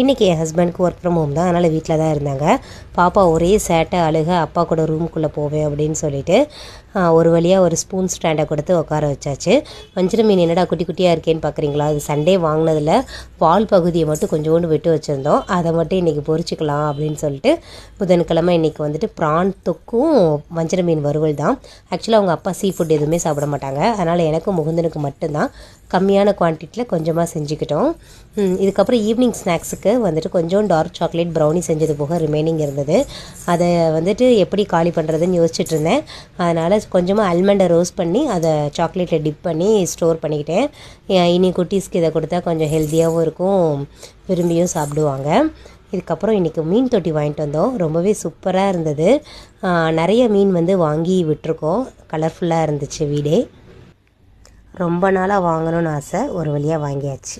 இன்றைக்கி என் ஹஸ்பண்டுக்கு work from home தான், அதனால் வீட்டில் தான் இருந்தாங்க. பாப்பா ஒரே சேட்டை அழுக, அப்பா கூட ரூம்குள்ளே போவேன் அப்படின்னு சொல்லிட்டு ஒரு வழியாக ஒரு ஸ்பூன் ஸ்டாண்டை கொடுத்து உட்கார வச்சாச்சு. வஞ்சிர மீன் என்னடா குட்டி குட்டியாக இருக்கேன்னு பார்க்குறீங்களா? அது சண்டே வாங்கினதில் வால் பகுதியை மட்டும் கொஞ்சோண்டு விட்டு வச்சுருந்தோம். அதை மட்டும் இன்றைக்கி பொரிச்சிக்கலாம் அப்படின்னு சொல்லிட்டு புதன்கிழமை இன்றைக்கி வந்துட்டு ப்ரான் தொக்கும் வஞ்சிர மீன் வறுவல் தான். ஆக்சுவலாக அவங்க அப்பா சீ ஃபுட் எதுவுமே சாப்பிட மாட்டாங்க, அதனால் எனக்கும் முகுந்தனுக்கு மட்டும்தான் கம்மியான குவான்டிட்டியில் கொஞ்சமாக செஞ்சுக்கிட்டோம். இதுக்கப்புறம் ஈவினிங் ஸ்நாக்ஸுக்கு வந்துட்டு கொஞ்சம் டார்க் சாக்லேட் ப்ரௌனி செஞ்சது போக ரிமைனிங் இருந்தது. அதை வந்துட்டு எப்படி காலி பண்ணுறதுன்னு யோசிச்சுட்டு இருந்தேன். அதனால் கொஞ்சமாக ஆல்மண்டை ரோஸ்ட் பண்ணி அதை சாக்லேட்டில் டிப் பண்ணி ஸ்டோர் பண்ணிக்கிட்டேன். இனி குட்டீஸ்க்கு இதை கொடுத்தா கொஞ்சம் ஹெல்த்தியாகவும் இருக்கும், விரும்பியும் சாப்பிடுவாங்க. இதுக்கப்புறம் இன்றைக்கி மீன் தொட்டி வாங்கிட்டு வந்தோம். ரொம்பவே சூப்பராக இருந்தது. நிறைய மீன் வந்து வாங்கி விட்டுருக்கோம். கலர்ஃபுல்லாக இருந்துச்சு வீடே. ரொம்ப நாளாக வாங்கணும்னு ஆசை, ஒரு வழியாக வாங்கியாச்சு.